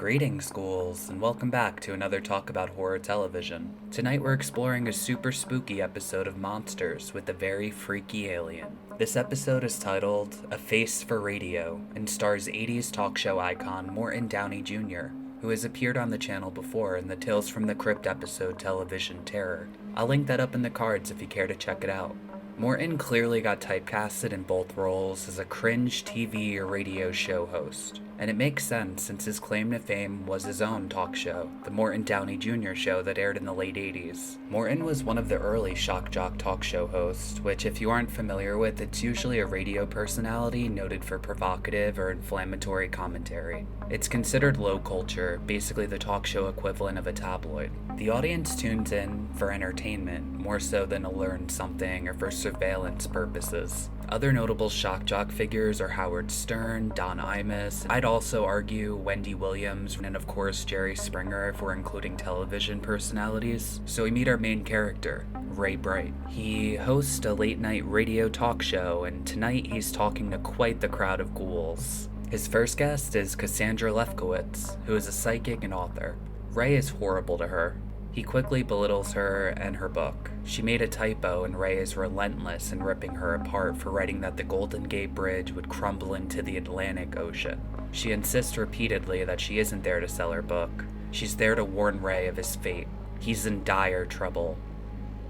Greetings, ghouls, and welcome back to another talk about horror television. Tonight we're exploring a super spooky episode of Monsters with a very freaky alien. This episode is titled A Face for Radio and stars 80s talk show icon Morton Downey Jr., who has appeared on the channel before in the Tales from the Crypt episode Television Terror. I'll link that up in the cards if you care to check it out. Morton clearly got typecasted in both roles as a cringe TV or radio show host, and it makes sense since his claim to fame was his own talk show, the Morton Downey Jr. show that aired in the late 80s. Morton was one of the early shock jock talk show hosts, which if you aren't familiar with, it's usually a radio personality noted for provocative or inflammatory commentary. It's considered low culture, basically the talk show equivalent of a tabloid. The audience tunes in for entertainment, more so than to learn something or for surveillance purposes. Other notable shock jock figures are Howard Stern, Don Imus, I'd also argue Wendy Williams, and of course Jerry Springer if we're including television personalities. So we meet our main character, Ray Bright. He hosts a late night radio talk show, and tonight he's talking to quite the crowd of ghouls. His first guest is Cassandra Lefkowitz, who is a psychic and author. Ray is horrible to her. He quickly belittles her and her book. She made a typo and Ray is relentless in ripping her apart for writing that the Golden Gate Bridge would crumble into the Atlantic Ocean. She insists repeatedly that she isn't there to sell her book. She's there to warn Ray of his fate. He's in dire trouble.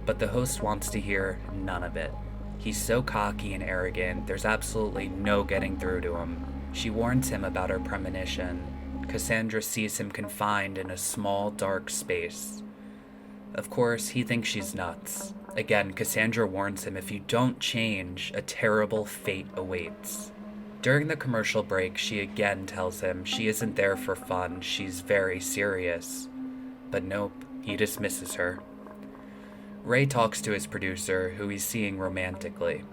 But the host wants to hear none of it. He's so cocky and arrogant, there's absolutely no getting through to him. She warns him about her premonition. Cassandra sees him confined in a small, dark space. Of course, he thinks she's nuts. Again, Cassandra warns him if you don't change, a terrible fate awaits. During the commercial break, she again tells him she isn't there for fun, she's very serious. But nope, he dismisses her. Ray talks to his producer, who he's seeing romantically.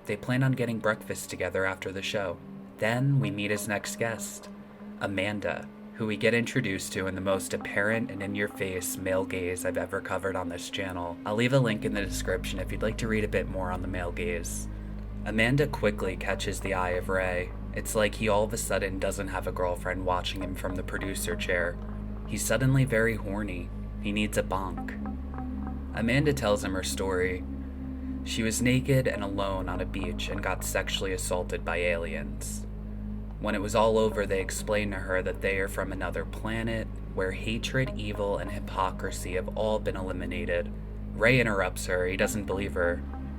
They plan on getting breakfast together after the show. Then we meet his next guest, Amanda, who we get introduced to in the most apparent and in-your-face male gaze I've ever covered on this channel. I'll leave a link in the description if you'd like to read a bit more on the male gaze. Amanda quickly catches the eye of Ray. It's like he all of a sudden doesn't have a girlfriend watching him from the producer chair. He's suddenly very horny. He needs a bonk. Amanda tells him her story. She was naked and alone on a beach and got sexually assaulted by aliens. When it was all over, they explained to her that they are from another planet, where hatred, evil, and hypocrisy have all been eliminated. Ray interrupts her, he doesn't believe her,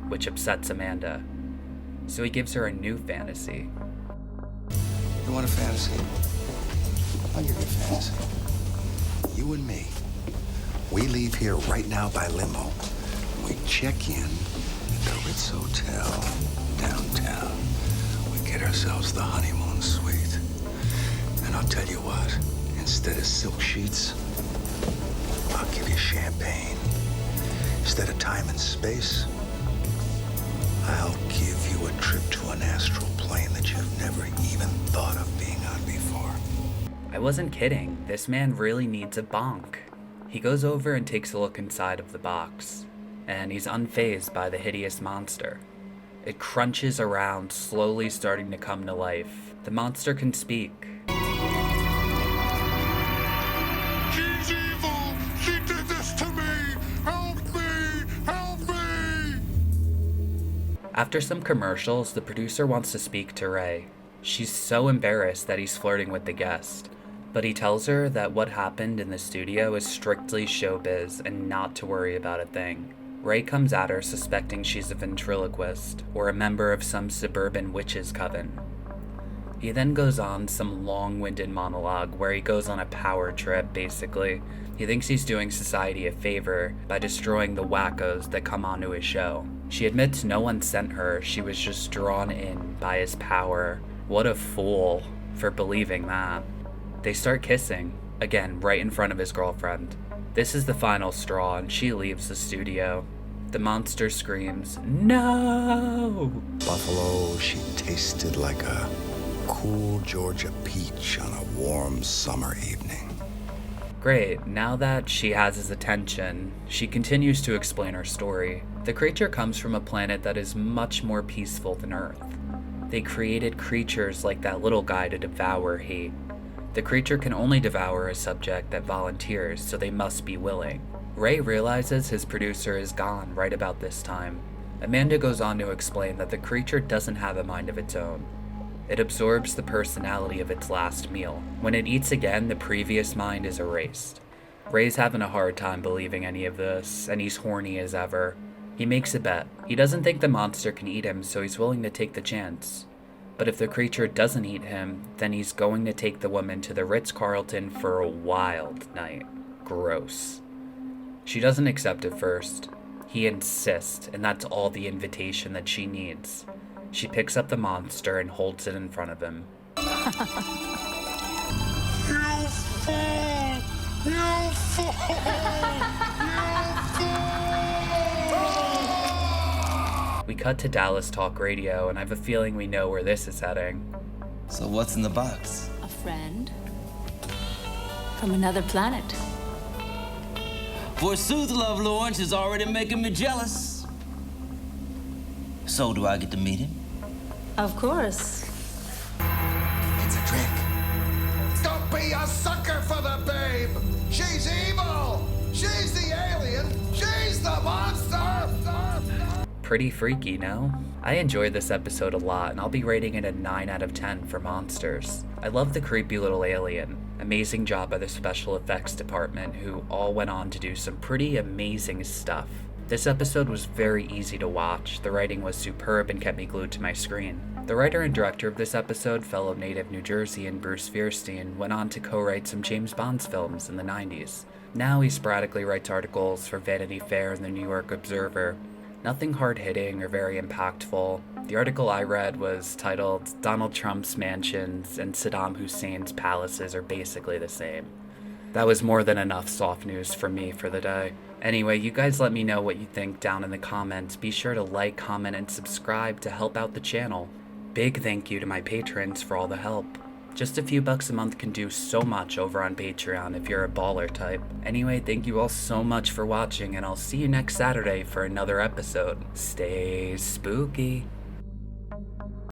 which upsets Amanda. So he gives her a new fantasy. You want a fantasy? I'll give you a fantasy. You and me, we leave here right now by limo. We check in at the Ritz Hotel downtown. We get ourselves the honeymoon suite. And I'll tell you what, instead of silk sheets, I'll give you champagne. Instead of time and space, I'll give you a trip to an astral plane that you've never even thought of being on before. I wasn't kidding, this man really needs a bonk. He goes over and takes a look inside of the box, and he's unfazed by the hideous monster. It crunches around, slowly starting to come to life. The monster can speak. She's evil! She did this to me! Help me! Help me! After some commercials, the producer wants to speak to Ray. She's so embarrassed that he's flirting with the guest, but he tells her that what happened in the studio is strictly showbiz and not to worry about a thing. Ray comes at her suspecting she's a ventriloquist or a member of some suburban witches' coven. He then goes on some long-winded monologue where he goes on a power trip, basically. He thinks he's doing society a favor by destroying the wackos that come onto his show. She admits no one sent her, she was just drawn in by his power. What a fool for believing that. They start kissing, again right in front of his girlfriend. This is the final straw and she leaves the studio. The monster screams, "No!" Buffalo, she tasted like a cool Georgia peach on a warm summer evening. Great, now that she has his attention, she continues to explain her story. The creature comes from a planet that is much more peaceful than Earth. They created creatures like that little guy to devour hate. The creature can only devour a subject that volunteers, so they must be willing. Ray realizes his producer is gone right about this time. Amanda goes on to explain that the creature doesn't have a mind of its own. It absorbs the personality of its last meal. When it eats again, the previous mind is erased. Ray's having a hard time believing any of this, and he's horny as ever. He makes a bet. He doesn't think the monster can eat him, so he's willing to take the chance. But if the creature doesn't eat him, then he's going to take the woman to the Ritz-Carlton for a wild night. Gross. She doesn't accept at first. He insists, and that's all the invitation that she needs. She picks up the monster and holds it in front of him. You fool! You fool! We cut to Dallas Talk Radio, and I have a feeling we know where this is heading. So what's in the box? A friend from another planet. Forsooth, love Lawrence is already making me jealous. So do I get to meet him? Of course. It's a trick. Don't be a sucker for the babe! She's evil! She's the alien! She's the monster! Pretty freaky, no? I enjoyed this episode a lot, and I'll be rating it a 9 out of 10 for monsters. I love the creepy little alien. Amazing job by the special effects department, who all went on to do some pretty amazing stuff. This episode was very easy to watch, the writing was superb and kept me glued to my screen. The writer and director of this episode, fellow native New Jerseyan Bruce Fierstein, went on to co-write some James Bond films in the 90s. Now he sporadically writes articles for Vanity Fair and the New York Observer. Nothing hard-hitting or very impactful. The article I read was titled, "Donald Trump's mansions and Saddam Hussein's palaces are basically the same." That was more than enough soft news for me for the day. Anyway, you guys let me know what you think down in the comments. Be sure to like, comment, and subscribe to help out the channel. Big thank you to my patrons for all the help. Just a few bucks a month can do so much over on Patreon if you're a baller type. Anyway, thank you all so much for watching, and I'll see you next Saturday for another episode. Stay spooky.